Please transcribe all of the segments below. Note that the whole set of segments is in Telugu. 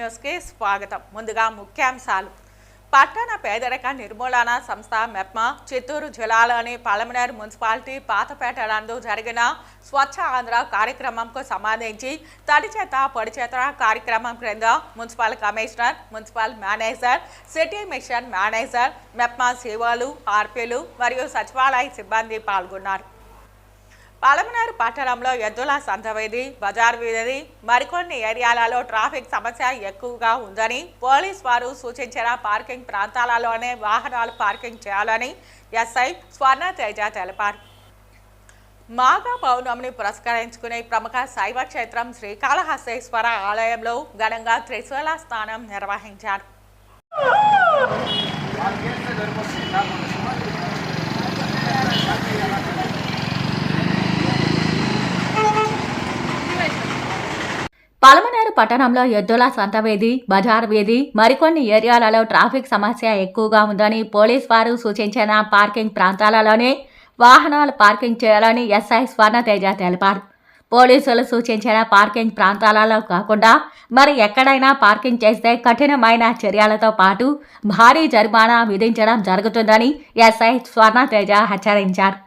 న్యూస్కి స్వాగతం. ముందుగా ముఖ్యాంశాలు. పట్టణ పేదరిక నిర్మూలన సంస్థ మెప్మా చిత్తూరు జిల్లాలోని పలమనేరు మున్సిపాలిటీ పాతపేట నందు జరిగిన స్వచ్ఛ ఆంధ్ర కార్యక్రమంకు సంబంధించి తడి చేత పొడి చేత కార్యక్రమం క్రింద municipal commissioner, municipal manager, city mission manager, MEPMA సేవలు, ఆర్పీలు మరియు సచివాలయ సిబ్బంది పాల్గొన్నారు. పలమనేరు పట్టణంలో ఎద్దుల సంతవేది, బజార్ వీధి మరికొన్ని ఏరియాలలో ట్రాఫిక్ సమస్య ఎక్కువగా ఉందని పోలీస్ వారు సూచించిన పార్కింగ్ ప్రాంతాలలోనే వాహనాలు పార్కింగ్ చేయాలని ఎస్ఐ స్వర్ణతేజ తెలిపారు. మాఘ పౌర్ణమిని పురస్కరించుకునే ప్రముఖ శైవ క్షేత్రం శ్రీకాళహస్తీశ్వర ఆలయంలో ఘనంగా త్రిశూల స్నానం నిర్వహించారు. పలమనేరు పట్టణంలో ఎద్దుల సంతవేది, బజార్ వీధి మరికొన్ని ఏరియాలలో ట్రాఫిక్ సమస్య ఎక్కువగా ఉందని పోలీస్ వారు సూచించిన పార్కింగ్ ప్రాంతాలలోనే వాహనాలు పార్కింగ్ చేయాలని ఎస్ఐ స్వర్ణతేజ తెలిపారు. పోలీసులు సూచించిన పార్కింగ్ ప్రాంతాలలో కాకుండా మరి ఎక్కడైనా పార్కింగ్ చేస్తే కఠినమైన చర్యలతో పాటు భారీ జరిమానా విధించడం జరుగుతుందని ఎస్ఐ స్వర్ణతేజ హెచ్చరించారు.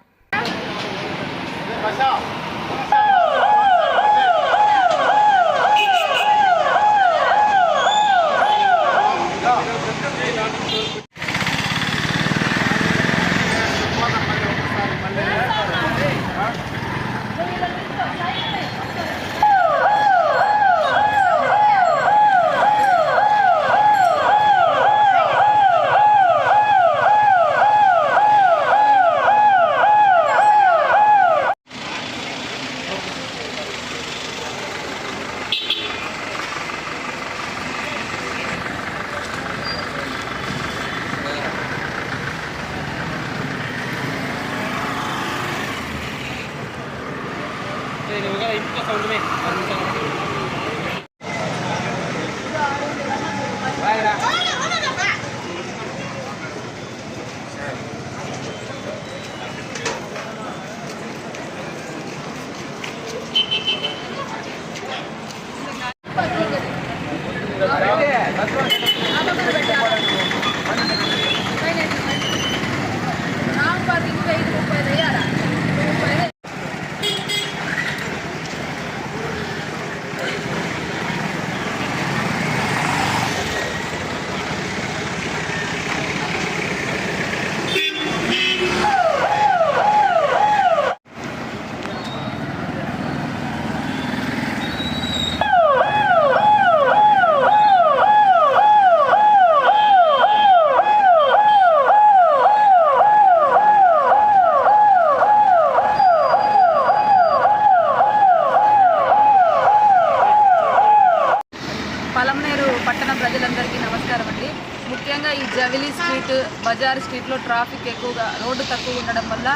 పలమనేరు పట్టణ ప్రజలందరికీ నమస్కారం అండి. ముఖ్యంగా ఈ జవిలీ స్ట్రీట్, బజార్ స్ట్రీట్లో ట్రాఫిక్ ఎక్కువగా, రోడ్డు తక్కువ ఉండడం వల్ల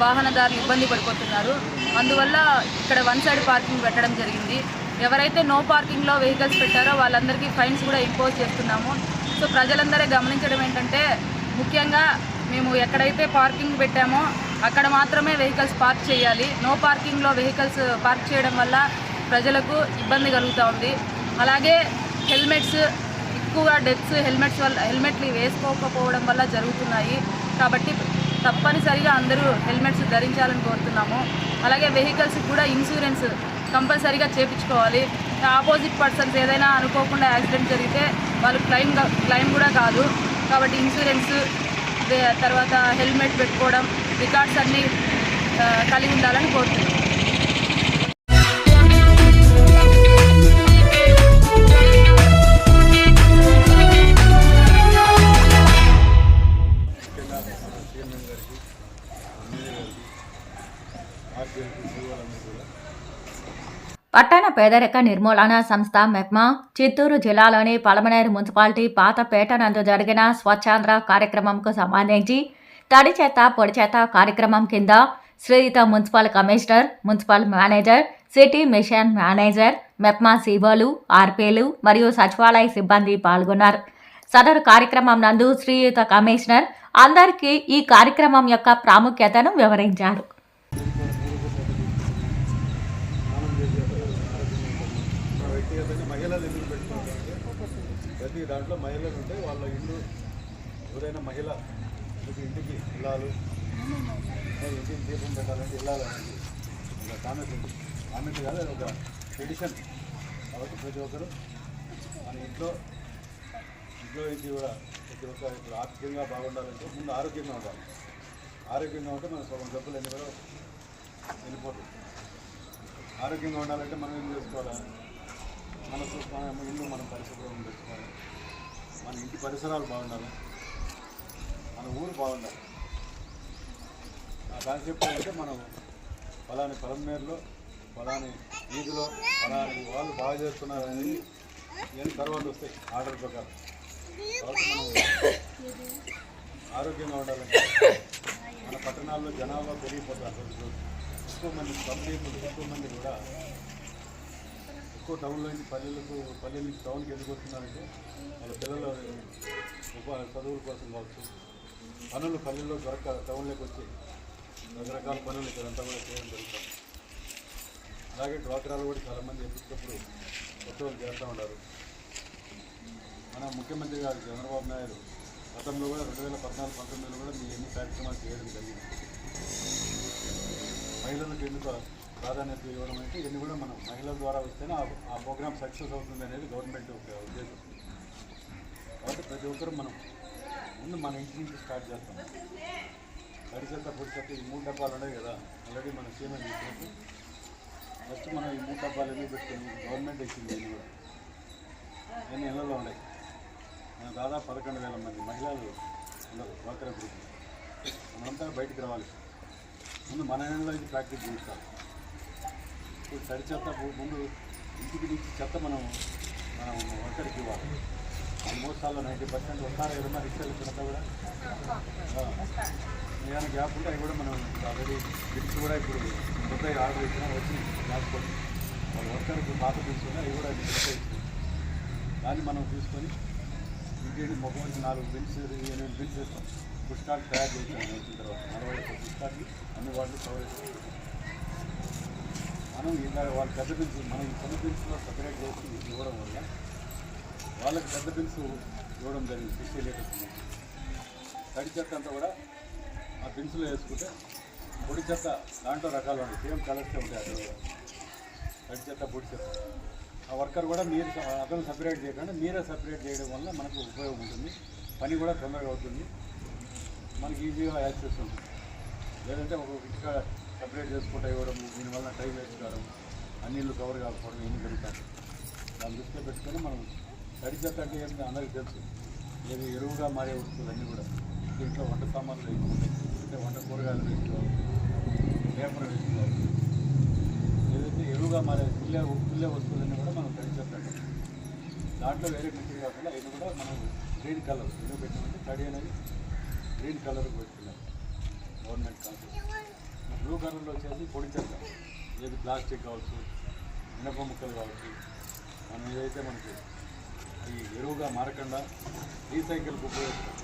వాహనదారులు ఇబ్బంది పడిపోతున్నారు. అందువల్ల ఇక్కడ వన్ సైడ్ పార్కింగ్ పెట్టడం జరిగింది. ఎవరైతే నో పార్కింగ్లో వెహికల్స్ పెట్టారో వాళ్ళందరికీ ఫైన్స్ కూడా ఇంపోజ్ చేస్తున్నాము. సో ప్రజలందరూ గమనించడం ఏంటంటే, ముఖ్యంగా మేము ఎక్కడైతే పార్కింగ్ పెట్టామో అక్కడ మాత్రమే వెహికల్స్ పార్క్ చేయాలి. నో పార్కింగ్లో వెహికల్స్ పార్క్ చేయడం వల్ల ప్రజలకు ఇబ్బంది కలుగుతూ ఉంది. అలాగే హెల్మెట్స్, ఎక్కువగా డెత్స్ హెల్మెట్లు వేసుకోకపోవడం వల్ల జరుగుతున్నాయి. కాబట్టి తప్పనిసరిగా అందరూ హెల్మెట్స్ ధరించాలని కోరుతున్నాము. అలాగే వెహికల్స్ కూడా ఇన్సూరెన్స్ కంపల్సరీగా చేయించుకోవాలి. ఆపోజిట్ పర్సన్స్ ఏదైనా అనుకోకుండా యాక్సిడెంట్ జరిగితే వాళ్ళు క్లెయిమ్ కూడా కాదు. కాబట్టి ఇన్సూరెన్స్, తర్వాత హెల్మెట్ పెట్టుకోవడం, రికార్డ్స్ అన్నీ కలిగి ఉండాలని కోరుతున్నాము. పట్టణ పేదరిక నిర్మూలన సంస్థ మెప్మా చిత్తూరు జిల్లాలోని పలమనేరు మున్సిపాలిటీ పాతపేట నందు జరిగిన స్వచ్ఛాంధ్ర కార్యక్రమంకు సంబంధించి తడి చేత పొడి చేత కార్యక్రమం కింద శ్రీయుత municipal commissioner, municipal manager, city mission manager, MEPMA సీఓలు, ఆర్పీలు మరియు సచివాలయ సిబ్బంది పాల్గొన్నారు. సదరు కార్యక్రమం నందు శ్రీయుత కమిషనర్ అందరికీ ఈ కార్యక్రమం యొక్క ప్రాముఖ్యతను వివరించారు. వ్యక్తిగతంగా మహిళలు ఎందుకు పెట్టుకుంటారు ప్రతి దాంట్లో మహిళలు ఉంటే వాళ్ళ ఇల్లు ఎవరైనా మహిళ ఇంటికి ఇల్లాలు ఇంటికి దీపం పెట్టాలంటే ఇల్లాలు అనేది ఒక కామెంట్ ఉంది. కామెంట్ కాదు, అది ఒక ట్రెడిషన్. కాబట్టి ప్రతి ఒక్కరు మన ఇంట్లో ఇది కూడా ప్రతి ఒక్క ఇప్పుడు ఆర్థికంగా బాగుండాలంటే ముందు ఆరోగ్యంగా ఉండాలి. ఆరోగ్యంగా ఉంటే మన సగం డబ్బులు అన్నీ కూడా వెళ్ళిపోతుంది. ఆరోగ్యంగా ఉండాలంటే మనం ఏం చేసుకోవాలి? మన ఇల్లు మనం పరిశుభ్రం చేసుకోవాలి, మన ఇంటి పరిసరాలు బాగుండాలి, మన ఊరు బాగుండాలి. ఆ కాన్సెప్ట్ అంటే మనం ఫలాని పొలంనేరులో ఫలాని వీధిలో ఫలాని వాళ్ళు బాగా చేస్తున్నారనేది ఏం తర్వాత వస్తాయి ఆర్డర్ ప్రకారం. కాబట్టి మనం ఆరోగ్యంగా ఉండాలంటే మన పట్టణాల్లో జనాభా పెరిగిపోతారు. రోజు ఎక్కువ మంది కంపెనీలు ఎక్కువ మంది కూడా ఎక్కువ టౌన్లో నుంచి పల్లె నుంచి టౌన్కి ఎందుకు వస్తున్నారంటే వాళ్ళ పిల్లలు చదువుల కోసం కావచ్చు, పనులు పల్లెల్లో దొరక టౌన్లోకి వచ్చి రకరకాల పనులు ఇక్కడంతా కూడా చేయడం జరుగుతుంది. అలాగే డ్వాక్రాలు కూడా చాలామంది ఎప్పటికప్పుడు కొత్త వాళ్ళు చేస్తూ ఉన్నారు. మన ముఖ్యమంత్రి గారు చంద్రబాబు నాయుడు గతంలో కూడా 2014-19లో కూడా మీ ఎన్ని కార్యక్రమాలు చేయడం జరిగింది. మహిళలకు ఎందుకు ప్రాధాన్యత ఇవ్వడం అంటే ఇవన్నీ కూడా మనం మహిళల ద్వారా వస్తేనే ఆ ప్రోగ్రామ్ సక్సెస్ అవుతుంది అనేది గవర్నమెంట్ ఒక ఉద్దేశం. కాబట్టి ప్రతి ఒక్కరు మనం ముందు మన ఇంటి నుంచి స్టార్ట్ చేస్తాం. తడి చెత్త పొడి చెత్త ఈ 3 డబ్బాలు ఉన్నాయి కదా, ఆల్రెడీ మనం సీఎం చేసినట్టు ఫస్ట్ మనం ఈ 3 డబ్బాలు ఎందుకు పెట్టుకుని గవర్నమెంట్ ఇచ్చింది. ఇవి కూడా ఎన్ని ఇళ్లలో ఉన్నాయి. మనం దాదాపు 11,000 మంది మహిళలు ఉన్నారు డ్వాక్రా గ్రూప్. మనంతా బయటికి రావాలి. ముందు మన ఇళ్ళలో ఇది ప్రాక్టీస్ చేస్తాం. ఇప్పుడు తడి చెత్త ముందు ఇంటికి నుంచి చెత్త మనం ఒక్కడికి ఇవ్వాలి. ఆల్మోస్ట్ ఆల్ 90% వస్తారు ఏదన్నా రిక్షాలు చెత్త కూడా ఏదైనా గ్యాప్ ఉంటే అవి కూడా మనం ఆల్రెడీ బిల్స్ కూడా ఇప్పుడు కొత్త ఆర్డర్ ఇచ్చినా వచ్చి గ్యాప్ కొట్టి వాళ్ళు వర్కర్కి పాత బిల్స్ ఉన్నాయి, అవి కూడా కొత్త ఇచ్చింది. దాన్ని మనం తీసుకొని ఇంటి మొక్కకి 4 బిల్స్ 8 బిల్స్ ఇస్తాం. పుష్ కార్డ్ తయారు చేసాం. వచ్చిన తర్వాత 40 పుష్ కార్డులు అన్ని వాళ్ళు కవర్ చేస్తాం. మనం ఇంకా వాళ్ళ పెద్ద బిల్స్ మనం ఈ చిన్న బిల్స్లో సపరేట్ చేసి ఇవ్వడం వల్ల వాళ్ళకి పెద్ద బిల్స్ ఇవ్వడం జరిగింది. 60 లీటర్స్ తడి చెత్త అంతా కూడా ఆ బిల్స్లో వేసుకుంటే పొడి చెత్త దాంట్లో రకాలు ఉంటాయి. సేమ్ కలర్సే ఉంటాయి. అక్కడ తడి చెత్త పొడి చెత్త ఆ వర్కర్ కూడా మీరు అతను సపరేట్ చేయకుండా మీరే సపరేట్ చేయడం వల్ల మనకు ఉపయోగం ఉంటుంది. పని కూడా తొందరగా అవుతుంది. మనకి ఈజీగా యాక్సెస్ ఉంటుంది. లేదంటే ఒక ఇక్కడ సపరేట్ చేసుకుంటూ ఇవ్వడం, దీనివల్ల టైం వేస్ట్ కావడం, అన్నిళ్ళు కవర్ కాకపోవడం ఏమి జరుగుతాయి. దాన్ని దృష్టిలో పెట్టుకొని మనం తడి చెత్త అంటే ఏంటి అందరికీ తెలుసు. ఏది ఎరువుగా మారే వస్తువులు అన్నీ కూడా దీంట్లో వంట సామాన్లు వేసుకోవాలి, అంటే వంట కూరగాయలు వేసుకోవాలి, పేపర్ వేసుకోవాలి. ఏదైతే ఎరువుగా మారే పుల్లే వస్తువులన్నీ కూడా మనం తడి చెత్త అంటాం. దాంట్లో వేరే మిక్సర్ కాకుండా ఇది కూడా మనం గ్రీన్ కలర్ ఎందుకు పెట్టామంటే తడి అనేది గ్రీన్ కలర్ పెట్టుకున్నాం గవర్నమెంట్ కాన్సెప్ట్. బ్లూ కలర్లో వచ్చేసి పొడి చెత్త, ఏది ప్లాస్టిక్ కావచ్చు, మినప ముక్కలు కావచ్చు, మనం ఏదైతే మనకి ఈ ఎరువుగా మారకుండా రీసైకిల్కి ఉపయోగిస్తాం.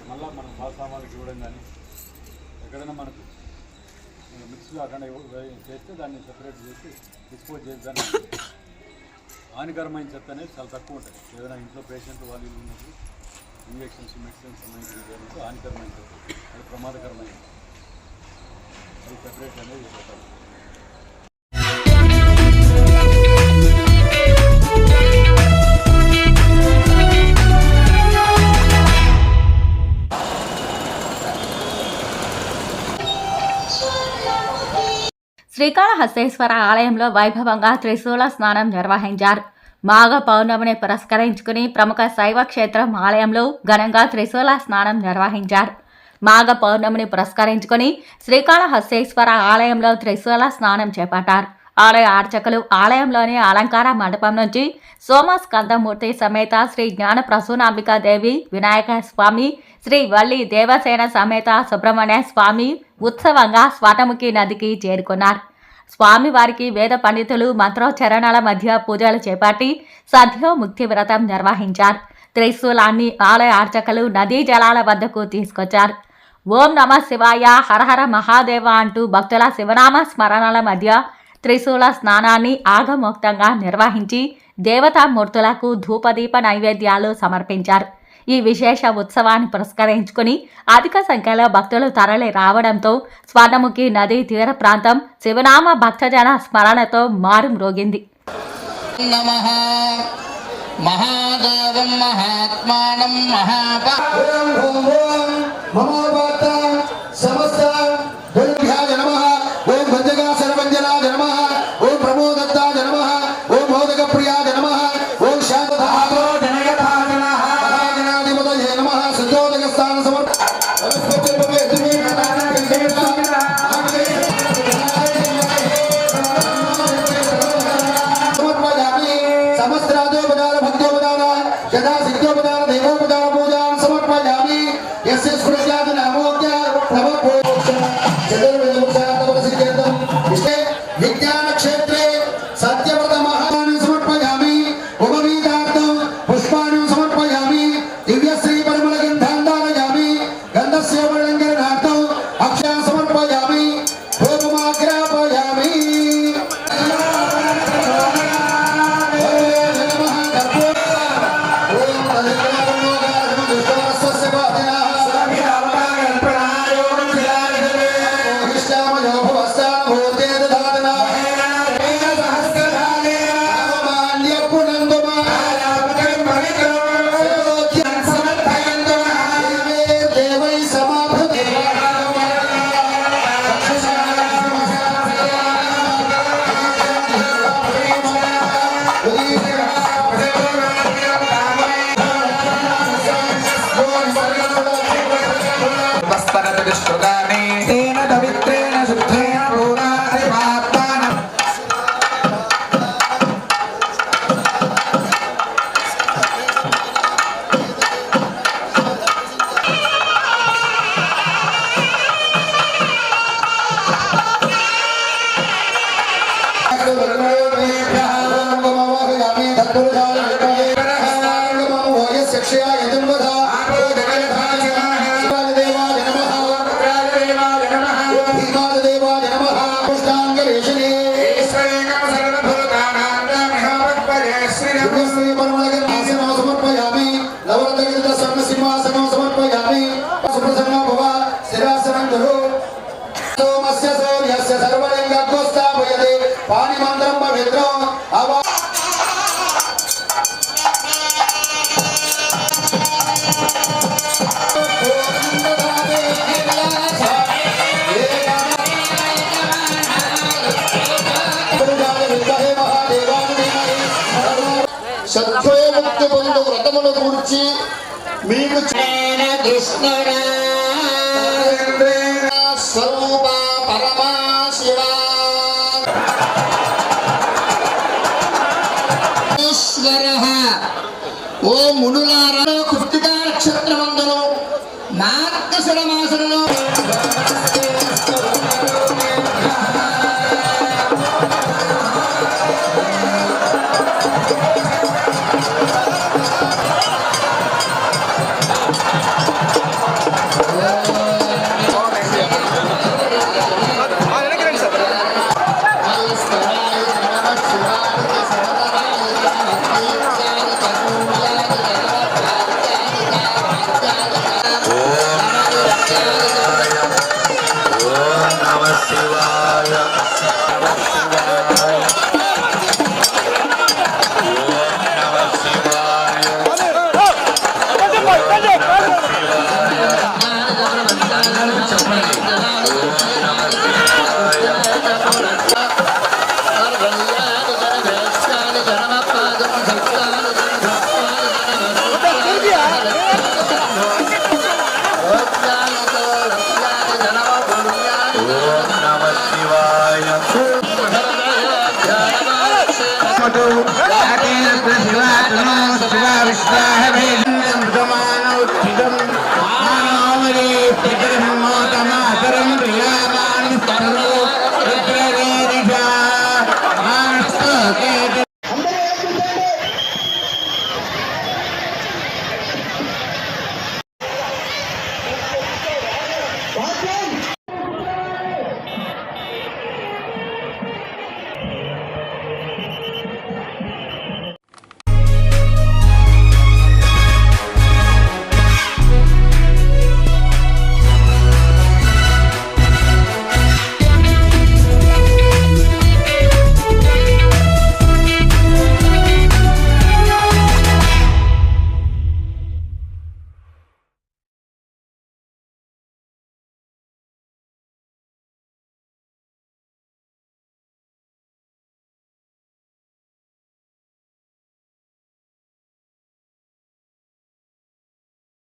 మళ్ళీ మనం సామాన్లకు ఇవ్వడం కానీ ఎక్కడైనా మనకు మిక్స్ కాకుండా చేస్తే దాన్ని సెపరేట్ చేసి డిస్పోజ్ చేసి దాన్ని హానికరమైన చెత్త అనేది చాలా తక్కువ ఉంటుంది. ఏదైనా ఇంట్లో పేషెంట్ వాళ్ళు ఉన్నప్పుడు ఇంజెక్షన్స్ మెడిసిన్స్ సంబంధించి హానికరమైన చెత్త అది ప్రమాదకరమైనది, అది సెపరేట్ అనేది చెప్పాలి. శ్రీకాళహస్తేశ్వర ఆలయంలో వైభవంగా త్రిశూల స్నానం నిర్వహించారు. మాఘ పౌర్ణమిని పురస్కరించుకుని ప్రముఖ శైవ క్షేత్రం ఆలయంలో ఘనంగా త్రిశూల స్నానం నిర్వహించారు. మాఘ పౌర్ణమిని పురస్కరించుకుని శ్రీకాళహస్తేశ్వర ఆలయంలో త్రిశూల స్నానం చేపట్టారు. ఆలయ అర్చకులు ఆలయంలోని అలంకార మండపం నుంచి సోమస్కందమూర్తి సమేత శ్రీ జ్ఞాన ప్రసూనాంబికాదేవి వినాయక స్వామి, శ్రీ వల్లి దేవసేన సమేత సుబ్రహ్మణ్య స్వామి ఉత్సవంగా స్వాతముఖి నదికి చేరుకున్నారు. స్వామివారికి వేద పండితులు మంత్రోచ్చరణల మధ్య పూజలు చేపట్టి సద్యోముక్తి వ్రతం నిర్వహించారు. త్రిశూలాన్ని ఆలయ అర్చకులు నదీ జలాల వద్దకు తీసుకొచ్చారు. ఓం నమ శివాయ, హరహర మహాదేవ అంటూ భక్తుల శివనామ స్మరణల మధ్య త్రిశూల స్నానాన్ని ఆగమోక్తంగా నిర్వహించి దేవతామూర్తులకు ధూపదీప నైవేద్యాలు సమర్పించారు. ఈ విశేష ఉత్సవాన్ని పురస్కరించుకుని అధిక సంఖ్యలో భక్తులు తరలి రావడంతో స్వర్ణముఖి నదీ తీర ప్రాంతం శివనామ భక్తజన స్మరణతో మారుమ్రోగింది. మహాదేవం మహాత్మానం సమస్త దుర్భ్యాయ నమః. ఓం భంజగాసరవంజనాయ నమః. ఓం ప్రమోదత్తాయ నమః. ఓం మోదక ప్రియాయ నమః. ఓం శాంతధాతో జనయథాయ నమః. మహాజనాధిపతయే నమః. సుజోదక స్థాన సమర్పయామి. సమస్త్రాదోపదాన భక్తోపదాన యథా సిద్ధోపదాన దేవోపదాన పూజాన్ సమర్పయామి. యస్య స్మృత్యాది నామోక్య విజ్ఞాన క్షేత్రే సత్యవ్రత మహాన్ని సమర్పయామి. ఉపవీతార్థం పుష్పాన్ని సమర్పయామి. దివ్యశ్రీ పరిమళ గంధాంధారయామి. గంధస్య వర్ణంకరణార్థం అక్షయ సమర్పయామి. ధూపమాగ్రాపయామి. సత్యోముక్తి పొందు వ్రతముల గురించి మీకు స్వరూప పరమా శివ ఓ మునులారా కృత్తికా నక్షత్రమందును మార్గశిర మాసంలో